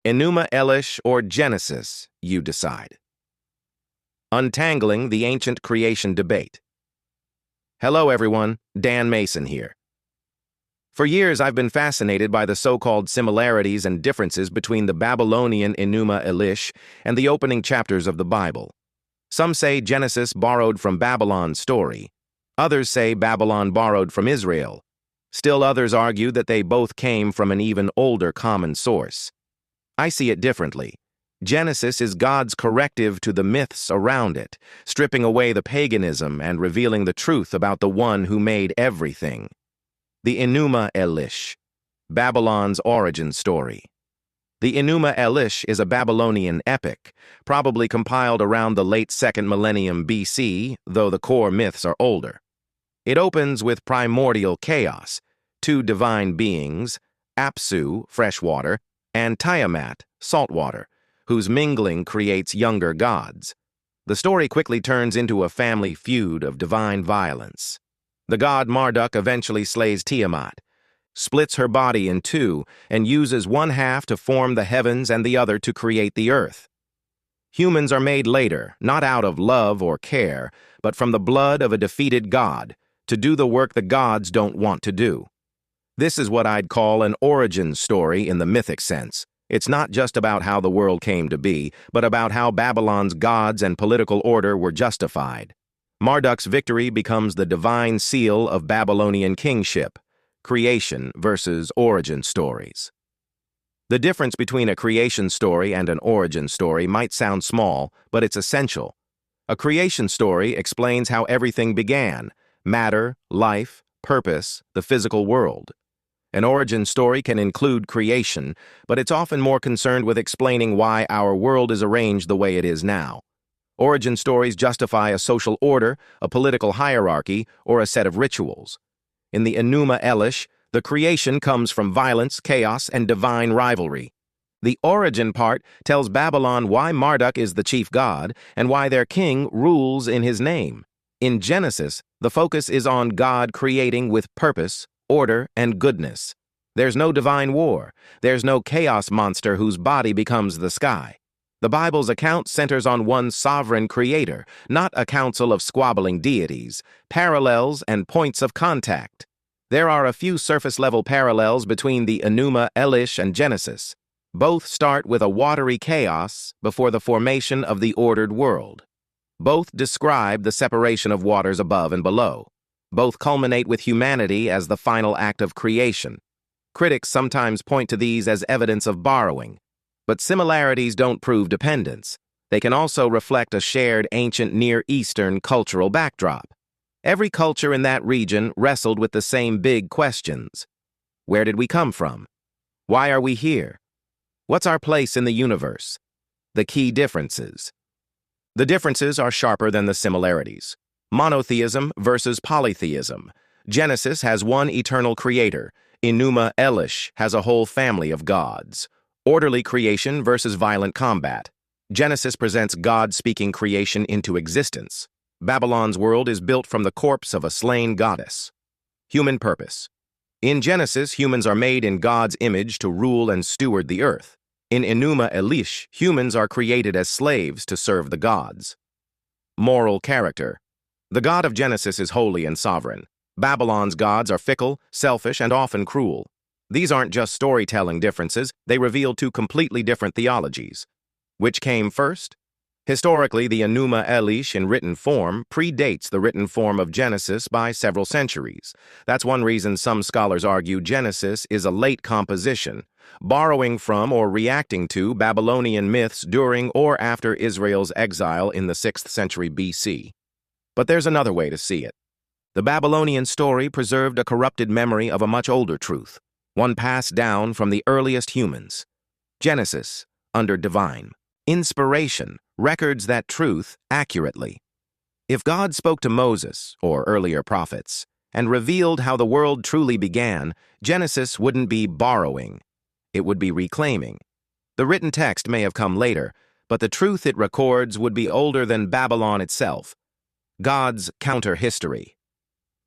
Enuma Elish or Genesis, you decide. Untangling the Ancient Creation Debate. Hello everyone, Dan Mason here. For years I've been fascinated by the so-called similarities and differences between the Babylonian Enuma Elish and the opening chapters of the Bible. Some say Genesis borrowed from Babylon's story. Others say Babylon borrowed from Israel. Still others argue that they both came from an even older common source. I see it differently. Genesis is God's corrective to the myths around it, stripping away the paganism and revealing the truth about the one who made everything. The Enuma Elish, Babylon's origin story. The Enuma Elish is a Babylonian epic, probably compiled around the late 2nd millennium BC, though the core myths are older. It opens with primordial chaos, two divine beings, Apsu, freshwater, and Tiamat, saltwater, whose mingling creates younger gods. The story quickly turns into a family feud of divine violence. The god Marduk eventually slays Tiamat, splits her body in two, and uses one half to form the heavens and the other to create the earth. Humans are made later, not out of love or care, but from the blood of a defeated god, to do the work the gods don't want to do. This is what I'd call an origin story in the mythic sense. It's not just about how the world came to be, but about how Babylon's gods and political order were justified. Marduk's victory becomes the divine seal of Babylonian kingship, creation versus origin stories. The difference between a creation story and an origin story might sound small, but it's essential. A creation story explains how everything began: matter, life, purpose, the physical world. An origin story can include creation, but it's often more concerned with explaining why our world is arranged the way it is now. Origin stories justify a social order, a political hierarchy, or a set of rituals. In the Enuma Elish, the creation comes from violence, chaos, and divine rivalry. The origin part tells Babylon why Marduk is the chief god and why their king rules in his name. In Genesis, the focus is on God creating with purpose, order, and goodness. There's no divine war. There's no chaos monster whose body becomes the sky. The Bible's account centers on one sovereign creator, not a council of squabbling deities, parallels and points of contact. There are a few surface-level parallels between the Enuma Elish and Genesis. Both start with a watery chaos before the formation of the ordered world. Both describe the separation of waters above and below. Both culminate with humanity as the final act of creation. Critics sometimes point to these as evidence of borrowing. But similarities don't prove dependence. They can also reflect a shared ancient Near Eastern cultural backdrop. Every culture in that region wrestled with the same big questions. Where did we come from? Why are we here? What's our place in the universe? The key differences. The differences are sharper than the similarities. Monotheism versus polytheism. Genesis has one eternal creator. Enuma Elish has a whole family of gods. Orderly creation versus violent combat. Genesis presents God speaking creation into existence. Babylon's world is built from the corpse of a slain goddess. Human purpose. In Genesis, humans are made in God's image to rule and steward the earth. In Enuma Elish, humans are created as slaves to serve the gods. Moral character. The God of Genesis is holy and sovereign. Babylon's gods are fickle, selfish, and often cruel. These aren't just storytelling differences, they reveal two completely different theologies. Which came first? Historically, the Enuma Elish in written form predates the written form of Genesis by several centuries. That's one reason some scholars argue Genesis is a late composition, borrowing from or reacting to Babylonian myths during or after Israel's exile in the 6th century BC. But there's another way to see it. The Babylonian story preserved a corrupted memory of a much older truth, one passed down from the earliest humans. Genesis, under divine inspiration, records that truth accurately. If God spoke to Moses, or earlier prophets, and revealed how the world truly began, Genesis wouldn't be borrowing. It would be reclaiming. The written text may have come later, but the truth it records would be older than Babylon itself. God's counter-history.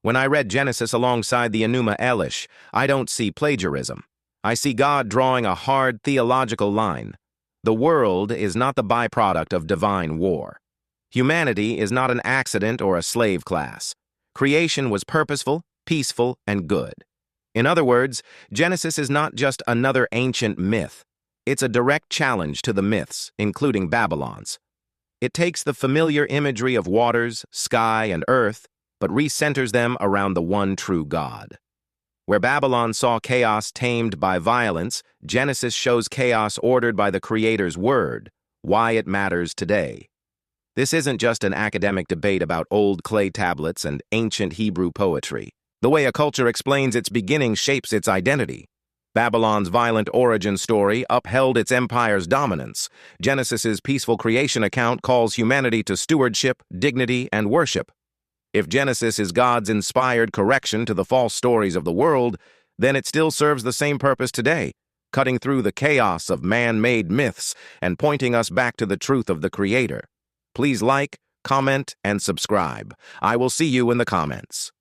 When I read Genesis alongside the Enuma Elish, I don't see plagiarism. I see God drawing a hard theological line. The world is not the byproduct of divine war. Humanity is not an accident or a slave class. Creation was purposeful, peaceful, and good. In other words, Genesis is not just another ancient myth. It's a direct challenge to the myths, including Babylon's. It takes the familiar imagery of waters, sky, and earth, but recenters them around the one true God. Where Babylon saw chaos tamed by violence, Genesis shows chaos ordered by the Creator's word, why it matters today. This isn't just an academic debate about old clay tablets and ancient Hebrew poetry. The way a culture explains its beginning shapes its identity. Babylon's violent origin story upheld its empire's dominance. Genesis's peaceful creation account calls humanity to stewardship, dignity, and worship. If Genesis is God's inspired correction to the false stories of the world, then it still serves the same purpose today, cutting through the chaos of man-made myths and pointing us back to the truth of the Creator. Please like, comment, and subscribe. I will see you in the comments.